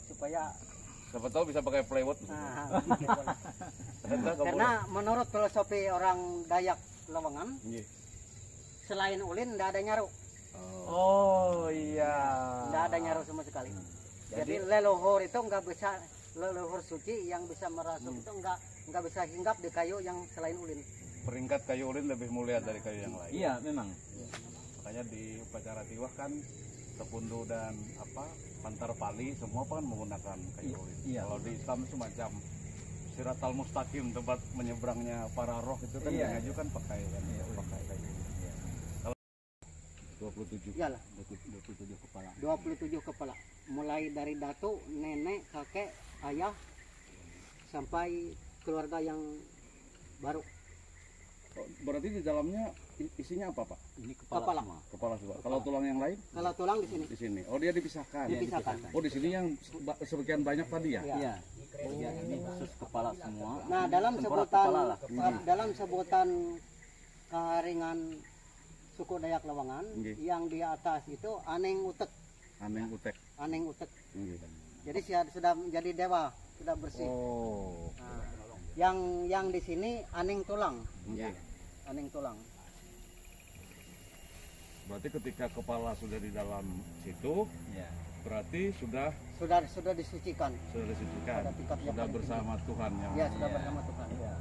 supaya siapa tahu bisa pakai plywood. Karena menurut filosofi orang Dayak Lawangan, selain ulin tidak ada nyaru. Oh iya. Tidak ada nyaru sama sekali. Jadi leluhur itu nggak bisa, leluhur suci yang bisa merasuk itu nggak bisa hinggap di kayu yang selain ulin. Peringkat kayu ulin lebih mulia dari kayu yang lain. Iya memang. Makanya di upacara tiwah kan tepundu dan pantar pali semua kan menggunakan kayu ulin. Kalau di Islam semacam siratal mustaqim, tempat menyeberangnya para roh itu kan diajukan pakai pakai kayu. Kalau 27. Iyalah. 27 kepala. 27 kepala. Mulai dari datu, nenek, kakek, ayah sampai keluarga yang baru. Berarti di dalamnya isinya apa, Pak? Ini kepala. Kepala semua. Kalau tulang yang lain? Kalau tulang di sini. Di sini. Oh, dia dipisahkan. Dipisahkan. Oh, di sini yang sebagian banyak tadi ya? Iya. Ya, ini khusus kepala semua. Nah, dalam sebutan keharingan suku Dayak Lawangan, yang di atas itu Aneng Utek. Aneng Utek. Aneng Utek. Jadi sudah menjadi dewa, sudah bersih. Oh. Nah, yang di sini Aneng Tulang. Aneng Tulang. Berarti ketika kepala sudah di dalam situ, berarti sudah disucikan. Sudah disucikan. Sudah bersama Tuhan yang. Ya, sudah bersama Tuhan. Ya.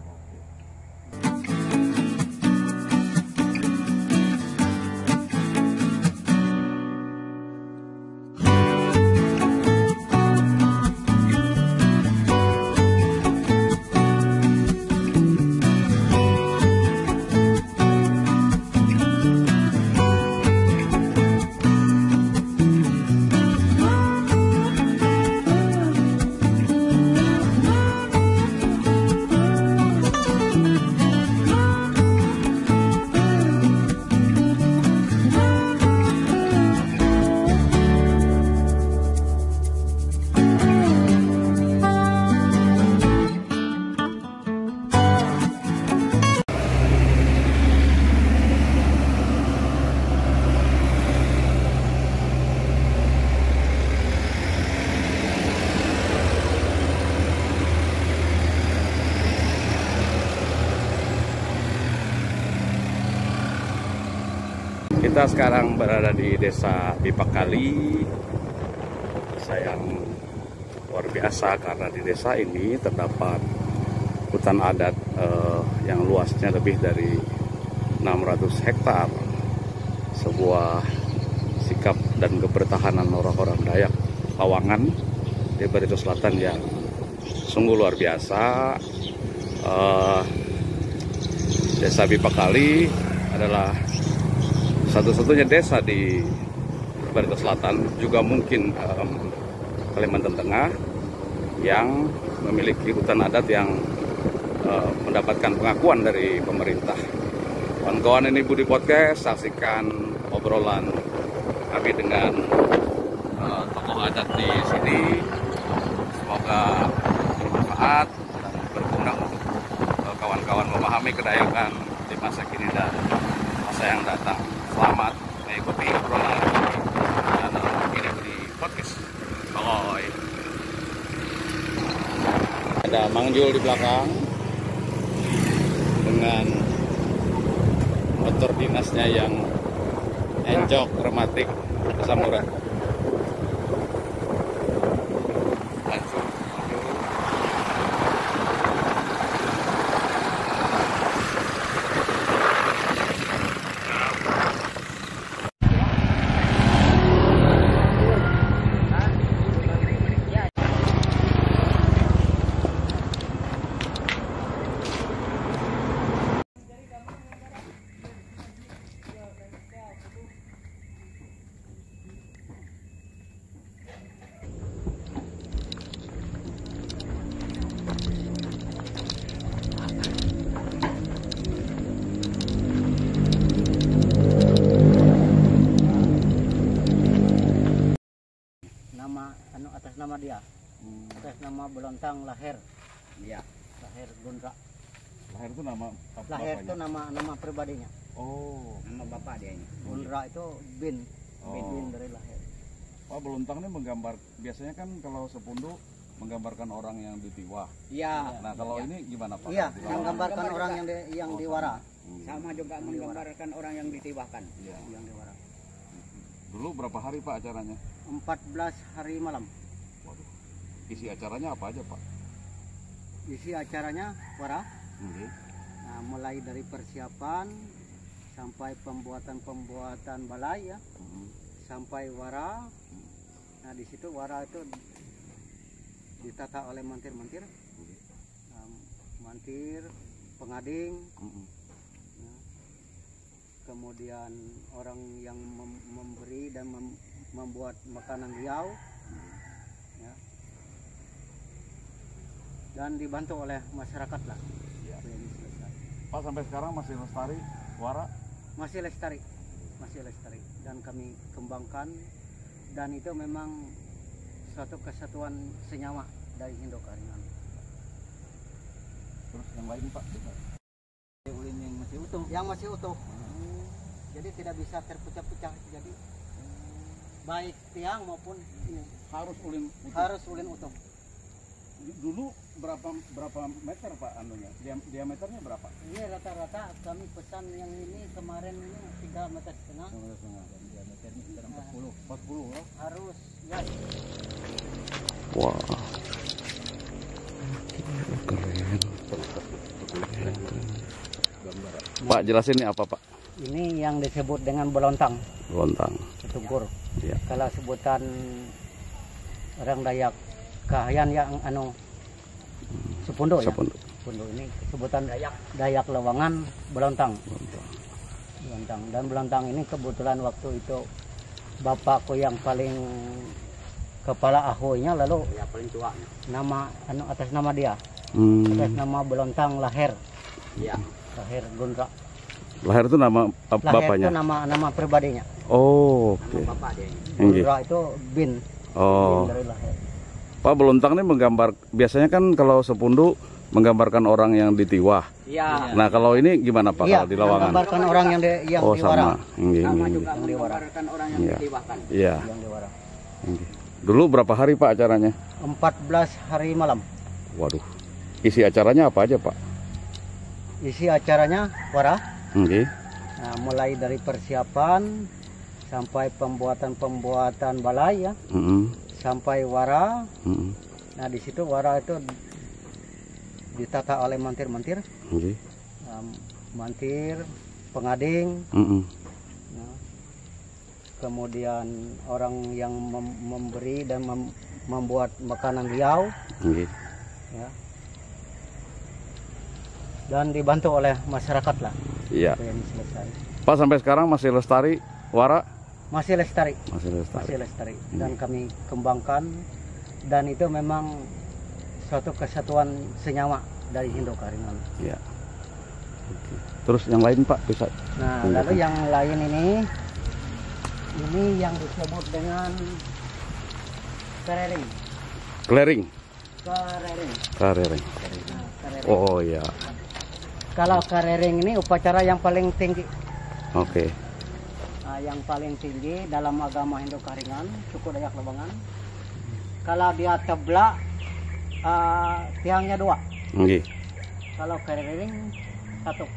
Kita sekarang berada di desa Bipakali. Desa yang luar biasa karena di desa ini terdapat hutan adat yang luasnya lebih dari 600 hektar. Sebuah sikap dan kebertahanan orang-orang Dayak Lawangan di Barito Selatan yang sungguh luar biasa. Desa Bipakali adalah satu-satunya desa di Barito Selatan, juga mungkin Kalimantan Tengah, yang memiliki hutan adat yang mendapatkan pengakuan dari pemerintah. Kawan-kawan, ini Budi Podcast, saksikan obrolan kami dengan tokoh adat di sini. Semoga bermanfaat dan berguna untuk kawan-kawan memahami kedayakan di masa kini dan masa yang datang. Selamat mengikuti obrolan channel ini di podcast. Bye. Ada Mang Jul di belakang dengan motor dinasnya yang enjok rematik Samurai. Atas nama dia, atas nama Belontang Lahir. Iya. Lahir Gundra. Lahir itu nama Lahir itu nama pribadinya. Oh, nama bapak dia ini. Gundra itu bin. Oh. Bin dari Lahir. Pak Belontang ini menggambar, biasanya kan kalau sepundu menggambarkan orang yang ditiwah. Iya. Nah kalau ini gimana Pak? Iya, Di yang lawangan? gambarkan orang yang diwara. Sama juga menggambarkan orang yang ditiwahkan. Iya. Yang diwara. Dulu berapa hari Pak acaranya? 14 hari malam. Waduh. Isi acaranya apa aja Pak? Isi acaranya wara. Oke. Nah, mulai dari persiapan sampai pembuatan balai ya, sampai wara. Nah di situ wara itu ditata oleh mantir-mantir, mantir, pengading, nah, kemudian orang yang memberi dan membuat makanan riau, ya, dan dibantu oleh masyarakat lah. Ya. Ini selesai. Pak sampai sekarang masih lestari wara? Masih lestari dan kami kembangkan, dan itu memang suatu kesatuan senyawa dari Indo Karingan. Terus yang lain Pak? Ulin yang masih utuh. Yang masih utuh. Jadi tidak bisa terpecah-pecah. Jadi baik tiang maupun ini Harus ulin utuh. harus ulin utuh. Dulu berapa meter Pak anunya? Diameternya berapa? Ini rata-rata kami pesan yang ini kemarin ini 3,5 meter. Dan diameternya sekitar 40. Harus ya. Wah, keren. Pak jelasin ini apa Pak? Ini yang disebut dengan belontang, Belontang. ketugur. Ya. Kalau sebutan orang Dayak Kahayan yang Sepundo ya. Sepundo ini sebutan Dayak Lewangan belontang. Belontang. Dan belontang ini kebetulan waktu itu bapakku yang paling kepala ahoynya, lalu Ya paling tua. nama atas nama dia, atas nama belontang Lahir. Iya. Lahir Gondra. Lahir itu nama Lahir bapaknya. itu nama pribadinya. Oh, oke. Nama bapak dia. Nggih. Gondra itu bin. Oh. Bin dari Lahir. Pak Belontang ini menggambar, biasanya kan kalau sepundu menggambarkan orang yang ditiwah. Iya. Nah kalau ini gimana Pak Iya, kalau di lawangan? menggambarkan orang yang Oh diwara. sama. Nggih, Sama nggih, juga nggih. menggambarkan orang yang Iya. ditiwahkan. Iya. Yang diwara. Nggih. Dulu berapa hari Pak acaranya? 14 hari malam. Waduh. Isi acaranya apa aja Pak? Isi acaranya wara. Nggih. Nah, mulai dari persiapan sampai pembuatan balai ya, sampai wara. Nah di situ wara itu ditata oleh mantir-mantir, Nggih. mantir, pengading, nah, kemudian orang yang memberi dan membuat makanan riau, Nggih. ya, dan dibantu oleh masyarakat lah. Iya. Itu yang selesai. Pak sampai sekarang masih lestari wara? Masih lestari. Masih lestari. Masih lestari dan kami kembangkan, dan itu memang suatu kesatuan senyawa dari Indo Karingan. Iya. Oke. Terus yang lain Pak bisa? Nah, lalu yang lain ini yang disebut dengan kerering. Clearing. Kerering. Karering. Nah, kerering. Oh iya. Kalau kerering ini upacara yang paling tinggi. Oke. Nah, yang paling tinggi dalam agama Indo Karingan, suku Dayak Lewangan. Kalau dia teblak, tiangnya 2. Nggih. Kalau kerering 1.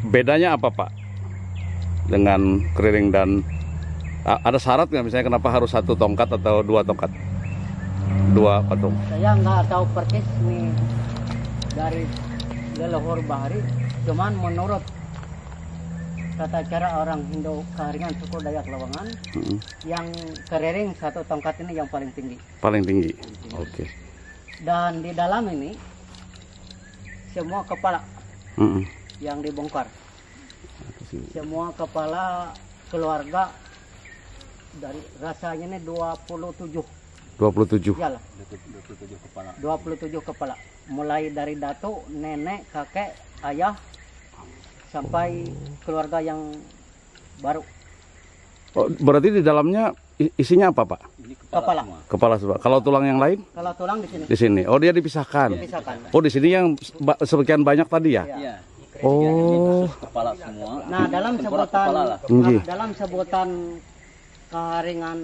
Bedanya apa Pak? Dengan keriring dan ada syarat nggak misalnya kenapa harus 1 tongkat atau 2 tongkat? 2 patung. Saya nggak tahu persis nih dari leluhur bahari, cuman menurut tata cara orang Indo Karingan suku Dayak Lewangan, yang kerering 1 tongkat ini yang paling tinggi. Paling tinggi. Oke. Dan di dalam ini semua kepala yang dibongkar, semua kepala keluarga dari rasanya ini 27. 27. Iyalah, 27 kepala. 27 kepala. Mulai dari datuk, nenek, kakek, ayah, sampai keluarga yang baru. Oh, berarti di dalamnya isinya apa Pak? Ini Kepala. semua. Kepala semua. Kalau tulang yang lain Kalau tulang di sini di sini. Oh dia dipisahkan. dipisahkan. Oh di sini yang sekian banyak tadi ya? Iya. Oh. Kepala semua. Nah, dalam Tengkorak sebutan kepala lah. Nggih. dalam sebutan Karingan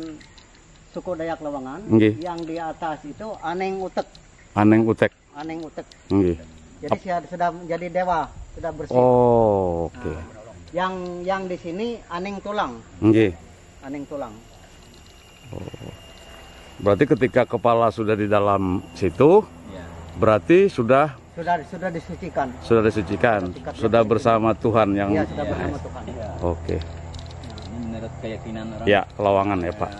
suku Dayak Lawangan. Nggih. Yang di atas itu Aneng Utek. Aneng Utek. Aneng Utek. Nggih. Jadi sudah menjadi dewa, sudah bersih. Oh, oke. Nah, yang di sini Aneng Tulang. Nggih. Aneng Tulang. Berarti ketika kepala sudah di dalam situ, berarti sudah disucikan. sudah disucikan, sudah bersama Tuhan yang. Iya, sudah bersama Tuhan. Oke. Ini menurut keyakinan orang. Ya, Lawangan ya Pak.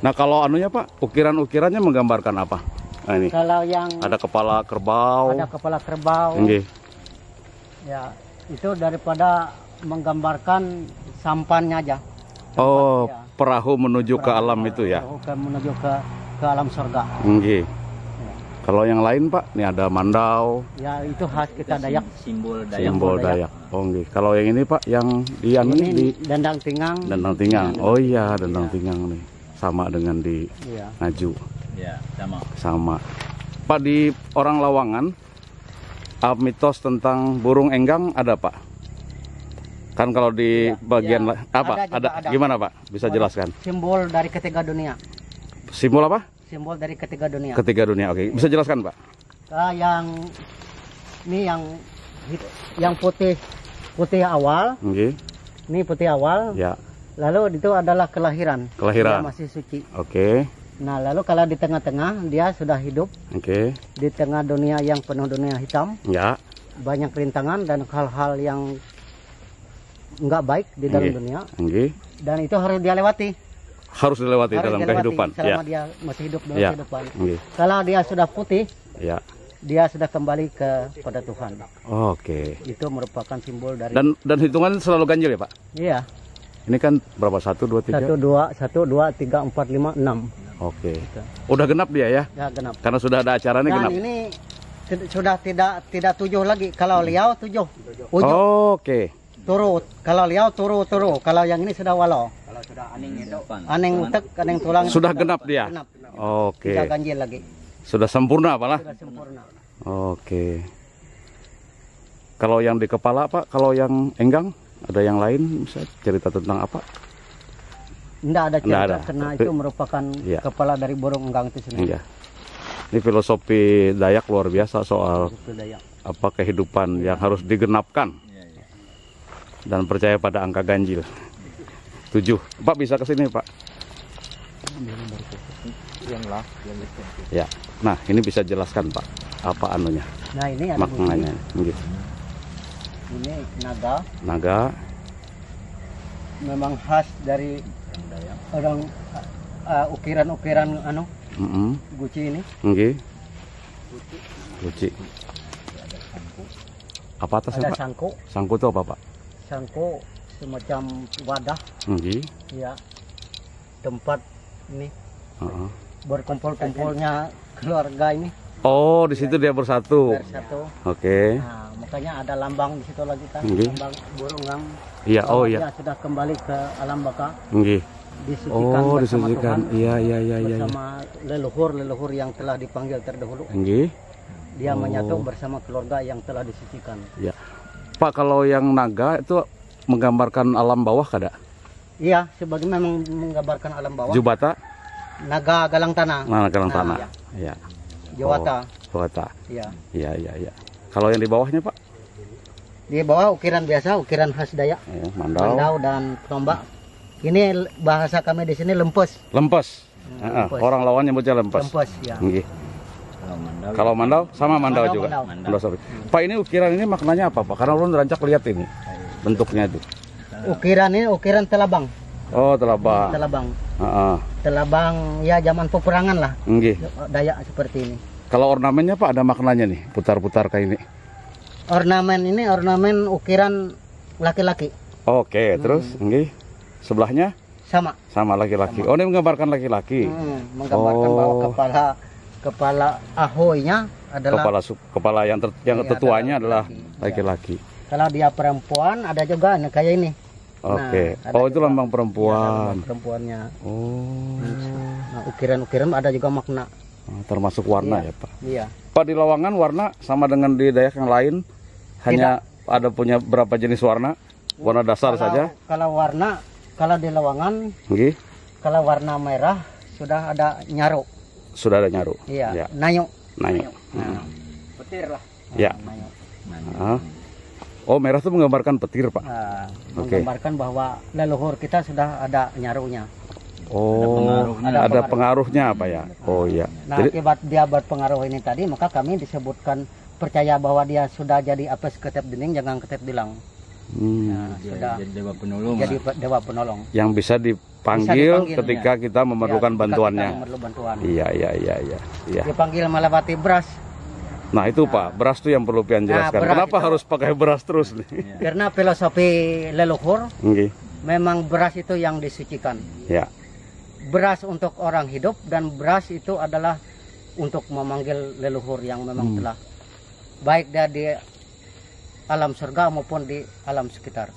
Nah kalau anunya Pak, ukiran-ukirannya menggambarkan apa? Nah, ini Kalau yang ada kepala kerbau. ada kepala kerbau, Nggih. ya itu daripada menggambarkan sampannya aja. Oh, Ya. perahu menuju ke alam itu ya. Menuju ke alam surga. Nggih. Kalau yang lain Pak, ini ada mandau, Ya itu khas kita Dayak. Simbol Dayak. simbol Dayak. Oh nggih. Kalau yang ini Pak, yang di anu Ini di dendang tingang. Dendang Tingang. Oh iya, Dendang Tingang nih. Sama dengan di Iya. Ngaju. Ya, sama. Sama. Pak, di orang Lawangan mitos tentang burung enggang ada Pak? Kan kalau di Ya, bagian ya. apa? Ada juga ada. Gimana Pak? Bisa jelaskan? Simbol dari ketiga dunia. Simbol apa? Simbol dari ketiga dunia. Ketiga dunia. Oke. Bisa jelaskan Pak? Yang ini yang putih awal. Nggih. Ini putih awal. Ya. Lalu itu adalah kelahiran. Kelahiran. Dia masih suci. Oke. Nah, lalu kalau di tengah-tengah dia sudah hidup Oke. di tengah dunia yang penuh dunia hitam, Ya. banyak rintangan dan hal-hal yang enggak baik di dalam Nggih. dunia, Nggih. dan itu harus dia lewati. Harus dilewati Harus dalam dilewati kehidupan. Ya. selama dia masih hidup dalam Ya. kehidupan. Nggih. Kalau dia sudah putih, Ya. dia sudah kembali kepada Tuhan. Oke. Itu merupakan simbol dari Dan hitungan selalu ganjil ya Pak? iya. Ini kan berapa? 1, 2, 3? 1 2 3 4 5 6. Oke. Udah genap dia ya? Ya genap. Karena sudah ada acara nih Dan genap. ini sudah tidak 7 lagi. Kalau liau 7. Ujuk Oke. turu. Kalau liau turu. Kalau yang ini sudah walau. Kalau sudah aning itu. Aneng utek, aneng tulang. Sudah genap dia? Genap. Oke. Tidak ganjil lagi. Sudah sempurna apalah? Sudah sempurna. Oke. Kalau yang di kepala Pak, kalau yang enggang ada yang lain bisa cerita tentang apa? Tidak ada cerita Nggak ada. karena Tapi- itu merupakan Iya. kepala dari burung enggang itu sendiri. Iya. Ini filosofi Dayak luar biasa soal Suku Dayak. apa kehidupan yang harus digenapkan dan percaya pada angka ganjil. 7. Pak bisa ke sini Pak. Ya. Nah ini bisa jelaskan Pak apa anunya Nah ini ada maknanya. Gitu. ini naga, Naga. memang khas dari orang ukiran-ukiran guci ini. Nggih. Guci. Apa atasnya Ada Pak? sangko, Sangku itu apa Pak? sangko semacam wadah, Nggih. ya, tempat ini Heeh. berkumpul-kumpulnya keluarga ini Oh di situ dia bersatu. bersatu. Oke. Nah, makanya ada lambang di situ lagi kan, Nggih. lambang burung yang Iya. Oh dia iya. sudah kembali ke alam baka, Nggih. disucikan Oh bersama disucikan. Tuhan, Iya iya iya iya. bersama leluhur yang telah dipanggil terdahulu. Nggih. Dia Oh. menyatu bersama keluarga yang telah disucikan. Ya. Pak kalau yang naga itu menggambarkan alam bawah kada? Iya, sebagai memang menggambarkan alam bawah. Jubata, Naga galang tanah. nah galang Nah, tanah. iya. Iya. Jawata. Jubata. Iya. Iya iya iya. Kalau yang di bawahnya Pak? Di bawah ukiran biasa, ukiran khas Dayak, Ya, mandau. mandau dan tombak. Ini bahasa kami di sini lempes. Lempes. Lempes. Orang lawan nyebutnya lempes. Lempes ya. Nggih. Kalau mandau. Kalau mandau sama mandau Mandau, juga. mandau. Mandau sapi. Pak ini ukiran ini maknanya apa Pak? Karena ulun rancak lihat ini bentuknya itu. Ukiran ini ukiran telabang. Oh telabang. Telabang. Heeh. Telabang ya zaman peperangan lah. Nggih. Dayak seperti ini. Kalau ornamennya Pak ada maknanya nih, putar-putar kayak ini. Ornamen ini ornamen ukiran laki-laki. Oke, terus nggih. Sebelahnya Sama. sama laki-laki. Oh, ini menggambarkan laki-laki. Menggambarkan Oh. bahwa kepala ahoynya adalah Kepala yang Iya, tetuanya adalah adalah laki-laki. kalau dia perempuan ada juga nih kayak ini. Oke. ada Oh, itu juga. lambang Ya, perempuan. lambang perempuannya. Oh. Nah, ukiran-ukiran ada juga makna. Termasuk warna Iya. ya, Pak. Iya. Pak di Lawangan warna sama dengan di Dayak yang lain? Hanya ada punya berapa jenis warna? Warna dasar saja? Kalau warna, kalau di Lawangan, Nggih. kalau warna merah sudah ada nyaru. Sudah ada nyaru. Iya, nayo. Nayo. Nah, petir lah. Ya. Nayo. Ah. Oh, merah itu menggambarkan petir, Pak. Nah, Oke. menggambarkan bahwa leluhur kita sudah ada nyarunya. Oh, ada pengaruhnya apa ya? Oh iya. Nah, akibat dia berpengaruh ini tadi, maka kami disebutkan percaya bahwa dia sudah jadi apes ketep dinding, jangan ketep bilang. Nah, sudah jadi dewa penolong. jadi dewa penolong. Yang bisa dipanggil ketika kita memerlukan bantuannya. Kita memerlukan bantuan. Iya. Dipanggil melewati beras. Nah itu Pak, beras tuh yang perlu pian jelaskan. beras Kenapa itu- harus pakai beras terus nih? Karena filosofi leluhur, Nggih. memang beras itu yang disucikan. Ya. Beras untuk orang hidup dan beras itu adalah untuk memanggil leluhur yang memang telah baik dia di alam surga maupun di alam sekitar.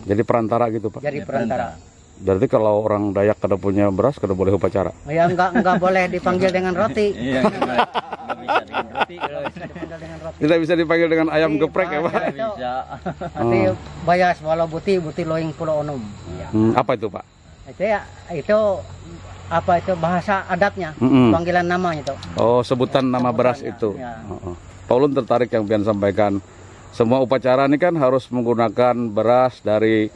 Jadi perantara gitu Pak. Jadi perantara. Berarti kalau orang Dayak kada punya beras, kada boleh upacara. Ya enggak boleh dipanggil dengan roti. Iya, nggak bisa dengan roti kalau Dipanggil dengan roti. Tidak bisa dipanggil dengan ayam Jadi, geprek ya Pak. bahasa itu, bisa. Nanti bayas walau buti loing pulau onum. Ya. Apa itu Pak? Itu apa itu bahasa adatnya, panggilan namanya itu. Oh, sebutan nama beras Sebutannya, itu. ya. Pak Ulun tertarik yang pian sampaikan. Semua upacara ini kan harus menggunakan beras dari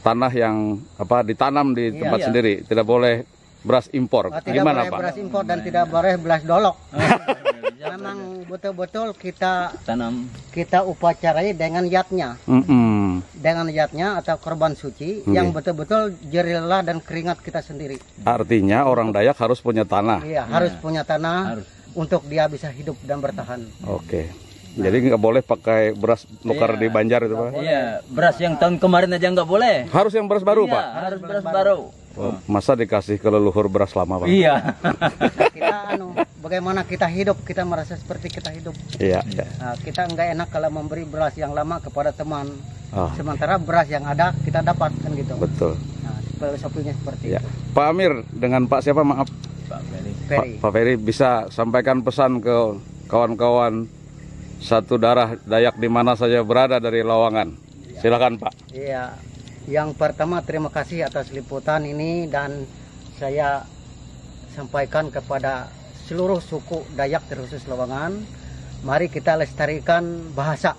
tanah yang ditanam di tempat sendiri. Tidak boleh beras impor. Tidak Gimana boleh Pak? beras impor dan tidak boleh beras dolok. Memang betul-betul Tanam. kita upacarai dengan yatnya. Dengan yatnya atau korban suci yang betul-betul jerila dan keringat kita sendiri. Artinya orang Dayak harus punya tanah. Iya, harus punya tanah untuk dia bisa hidup dan bertahan. Oke. Jadi nggak boleh pakai beras nukar di Banjar itu Pak? Iya, beras yang tahun kemarin aja nggak boleh. Harus yang beras baru Iya, Pak? harus beras baru. Oh, masa dikasih ke leluhur beras lama Pak? Iya. Kita bagaimana kita hidup, kita merasa seperti kita hidup. Iya. Nah, kita nggak enak kalau memberi beras yang lama kepada teman. Oh, Sementara beras yang ada kita dapat kan gitu. betul. Nah, filosofinya seperti Ya. itu. Pak Amir dengan Pak siapa maaf? Pak Ferry. Ferry. Pak Ferry bisa sampaikan pesan ke kawan-kawan satu darah Dayak di mana saja berada dari Lawangan. Silakan Pak. Iya. Yang pertama terima kasih atas liputan ini dan saya sampaikan kepada seluruh suku Dayak terkhusus Lawangan, mari kita lestarikan bahasa.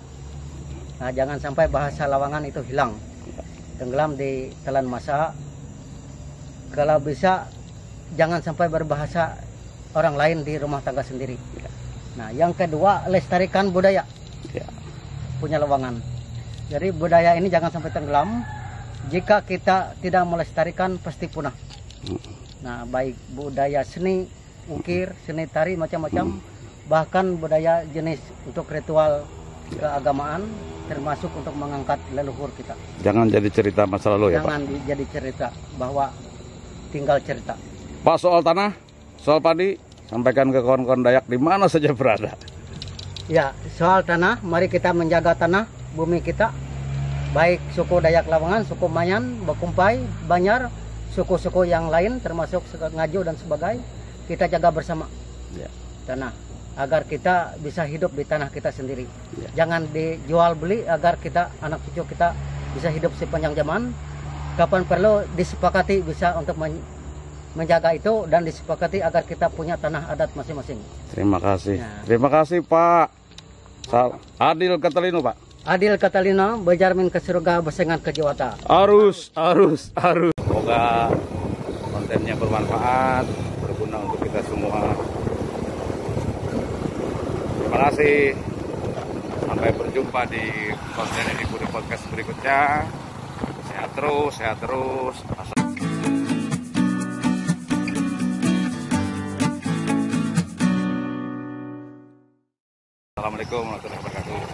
Nah, jangan sampai bahasa Lawangan itu hilang, tenggelam di telan masa. Kalau bisa jangan sampai berbahasa orang lain di rumah tangga sendiri. Nah, yang kedua lestarikan budaya punya Lawangan. Jadi budaya ini jangan sampai tenggelam. Jika kita tidak melestarikan pasti punah. Nah, baik budaya seni, ukir, seni tari macam-macam, bahkan budaya jenis untuk ritual keagamaan, termasuk untuk mengangkat leluhur kita. Jangan jadi cerita masa lalu ya Pak. Jangan jadi cerita bahwa tinggal cerita. Pak soal tanah, soal padi, sampaikan ke kawan-kawan Dayak di mana saja berada. Ya, soal tanah, mari kita menjaga tanah bumi kita. Baik suku Dayak Lawangan, suku Mayan, Bakumpai, Banyar, suku-suku yang lain termasuk Ngaju dan sebagainya, kita jaga bersama tanah agar kita bisa hidup di tanah kita sendiri. Jangan dijual beli agar kita anak cucu kita bisa hidup sepanjang zaman. Kapan perlu disepakati bisa untuk menjaga itu dan disepakati agar kita punya tanah adat masing-masing. Terima kasih. Ya. Terima kasih Pak. Adil Katalino Pak. Adil Katalina, berjarmin ke surga, bersengat ke Jawata. Arus. Semoga kontennya bermanfaat, berguna untuk kita semua. Terima kasih. Sampai berjumpa di konten ini di podcast berikutnya. Sehat terus. Assalamualaikum warahmatullahi wabarakatuh.